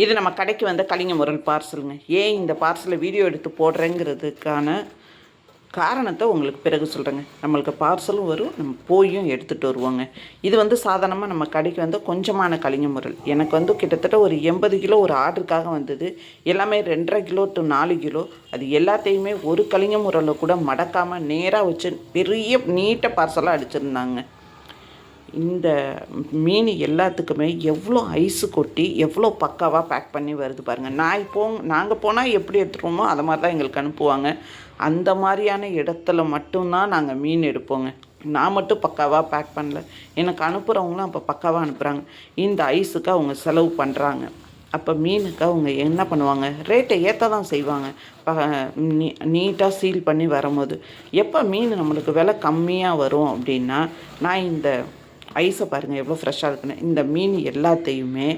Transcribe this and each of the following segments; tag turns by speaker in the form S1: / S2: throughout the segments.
S1: இது நம்ம கடைக்கு வந்த கலிங்க முரல் பார்சலுங்க. ஏன் இந்த பார்சலை வீடியோ எடுத்து போடுறேங்கிறதுக்கான காரணத்தை உங்களுக்கு பிறகு சொல்கிறேங்க. நம்மளுக்கு பார்சலும் வரும், நம்ம போயும் எடுத்துகிட்டு வருவோங்க. இது வந்து சாதாரணமாக நம்ம கடைக்கு வந்து கொஞ்சமான கலிங்க முரல். எனக்கு வந்து கிட்டத்தட்ட ஒரு 80 கிலோ ஒரு ஆர்டருக்காக வந்தது. எல்லாமே 2.5 கிலோ டு 4 கிலோ. அது எல்லாத்தையுமே ஒரு கலிங்க முரலை கூட மடக்காமல் நேராக வச்சு பெரிய நீட்ட பார்சலாக அடிச்சிருந்தாங்க. இந்த மீன் எல்லாத்துக்குமே எவ்வளோ ஐஸு கொட்டி எவ்வளோ பக்காவாக பேக் பண்ணி வருது பாருங்கள். நாங்கள் போனால் எப்படி எடுத்துருவோமோ அதை மாதிரி தான் எங்களுக்கு அனுப்புவாங்க. அந்த மாதிரியான இடத்துல மட்டும்தான் நாங்கள் மீன் எடுப்போங்க. நான் மட்டும் பக்காவாக பேக் பண்ணல, எனக்கு அனுப்புகிறவங்களும் அப்போ பக்காவாக அனுப்புகிறாங்க. இந்த ஐஸுக்கு அவங்க செலவு பண்ணுறாங்க. அப்போ மீனுக்கு அவங்க என்ன பண்ணுவாங்க, ரேட்டை ஏற்ற தான் செய்வாங்க. நீட்டாக சீல் பண்ணி வரும்போது எப்போ மீன் நம்மளுக்கு விலை கம்மியாக வரும் அப்படின்னா, நான் இந்த ஐஸை பாருங்கள் எவ்வளோ ஃப்ரெஷ்ஷாக இருக்குன்னு. இந்த மீன் எல்லாத்தையுமே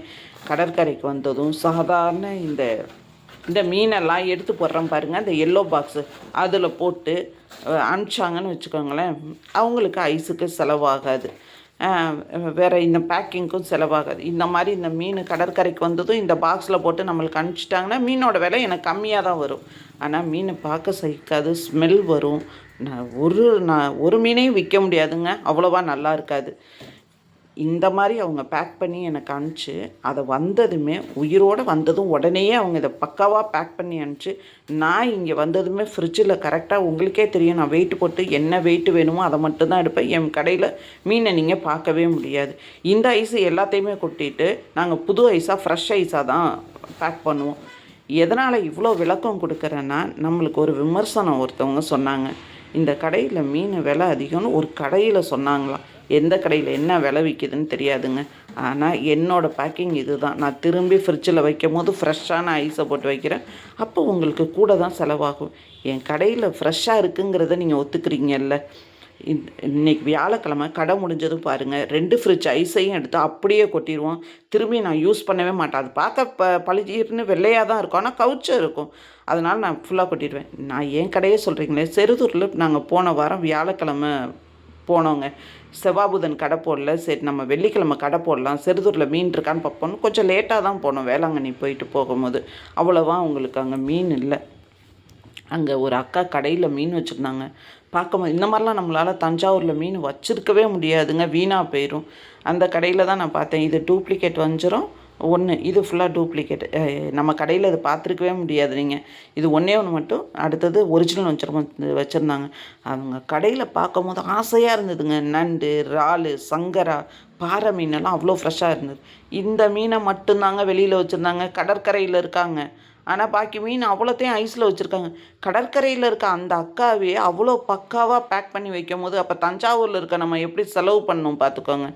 S1: கடற்கரைக்கு வந்ததும் சாதாரண இந்த மீனெல்லாம் எடுத்து போடுறோம் பாருங்கள், இந்த எல்லோ பாக்ஸு அதில் போட்டு அனுப்பிச்சாங்கன்னு வச்சுக்கோங்களேன். அவங்களுக்கு ஐஸுக்கு செலவாகாது, வேறு இந்த பேக்கிங்க்கும் செலவாகாது. இந்த மாதிரி இந்த மீன் கடற்கரைக்கு வந்ததும் இந்த பாக்ஸில் போட்டு நம்மளுக்கு அனுப்பிச்சிட்டாங்கன்னா மீனோட விலை எனக்கு கம்மியாக தான் வரும். ஆனால் மீன் பார்க்க சகிக்காது, ஸ்மெல் வரும். நான் ஒரு மீனையும் விற்க முடியாதுங்க, அவ்வளோவா நல்லா இருக்காது. இந்த மாதிரி அவங்க பேக் பண்ணி எனக்கு அனுப்பிச்சு, அதை வந்ததுமே உயிரோடு வந்ததும் உடனேயே அவங்க இதை பக்காவாக பேக் பண்ணி அனுப்பிச்சு, நான் இங்கே வந்ததுமே ஃப்ரிட்ஜில் கரெக்டாக உங்களுக்கே தெரியும், நான் வெயிட் போட்டு என்ன வெயிட் வேணுமோ அதை மட்டும்தான் எடுப்பேன். என் கடையில் மீனை நீங்கள் பார்க்கவே முடியாது. இந்த ஐஸு எல்லாத்தையுமே கொட்டிட்டு நாங்கள் புது ஐஸாக ஃப்ரெஷ் ஐஸாக தான் பேக் பண்ணுவோம். எதனால் இவ்வளோ விளக்கம் கொடுக்குறேன்னா, நம்மளுக்கு ஒரு விமர்சனம் ஒருத்தவங்க சொன்னாங்க, இந்த கடையில் மீன் விலை அதிகம்னு ஒரு கடையில் சொன்னாங்களாம். எந்த கடையில் என்ன விலை விற்கிதுன்னு தெரியாதுங்க. ஆனால் என்னோடய பேக்கிங் இது தான். நான் திரும்பி ஃப்ரிட்ஜில் வைக்கும் போது ஃப்ரெஷ்ஷான ஐஸை போட்டு வைக்கிறேன். அப்போ உங்களுக்கு கூட தான் செலவாகும். என் கடையில் ஃப்ரெஷ்ஷாக இருக்குங்கிறத நீங்கள் ஒத்துக்கிறீங்கல்ல. இன்றைக்கி வியாழக்கிழமை கடை முடிஞ்சதும் பாருங்கள், 2 ஃப்ரிட்ஜ் ஐஸையும் எடுத்து அப்படியே கொட்டிடுவோம். திரும்பி நான் யூஸ் பண்ணவே மாட்டேன். அது பார்க்க பளிச்சின்னு வெள்ளையாக தான் இருக்கும், ஆனால் கவுச்சாக இருக்கும். அதனால் நான் ஃபுல்லாக கொட்டிடுவேன். நான் என் கடையே சொல்கிறீங்களே, செருதூரில் நாங்கள் போன வாரம் வியாழக்கிழமை போனோங்க. செவ்வாபுதன் கடை போடல, சரி நம்ம வெள்ளிக்கிழமை கடை போடலாம், செருதூரில் மீன் இருக்கான்னு பார்ப்போன்னு கொஞ்சம் லேட்டாக தான் போனோம். வேளாங்கண்ணி போயிட்டு போகும்போது அவ்வளோவா உங்களுக்கு அங்கே மீன் இல்லை. அங்கே ஒரு அக்கா கடையில் மீன் வச்சுருந்தாங்க. பார்க்கும்போது இந்த மாதிரிலாம் நம்மளால் தஞ்சாவூரில் மீன் வச்சுருக்கவே முடியாதுங்க, வீணாக போயிடும். அந்த கடையில் தான் நான் பார்த்தேன். இது டூப்ளிகேட் வஞ்சிரம் ஒன்று, இது ஃபுல்லாக டூப்ளிகேட். நம்ம கடையில் இது பார்த்துருக்கவே முடியாது நீங்கள். இது ஒன்றே ஒன்று மட்டும், அடுத்தது ஒரிஜினல் வஞ்சிரம் வச்சுருந்தாங்க. அவங்க கடையில் பார்க்கும்போது ஆசையாக இருந்ததுங்க. நண்டு, இறால், சங்கரா, பாறை மீனெல்லாம் அவ்வளோ ஃப்ரெஷ்ஷாக இருந்தது. இந்த மீனை மட்டும்தாங்க வெளியில் வச்சுருந்தாங்க. கடற்கரையில் இருக்காங்க, ஆனால் பாக்கி மீன் அவ்வளோத்தையும் ஐஸில் வச்சுருக்காங்க. கடற்கரையில் இருக்க அந்த அக்காவே அவ்வளோ பக்காவாக பேக் பண்ணி வைக்கும் போது, அப்போ தஞ்சாவூரில் இருக்க நம்ம எப்படி செலவு பண்ணணும் பார்த்துக்கோங்க.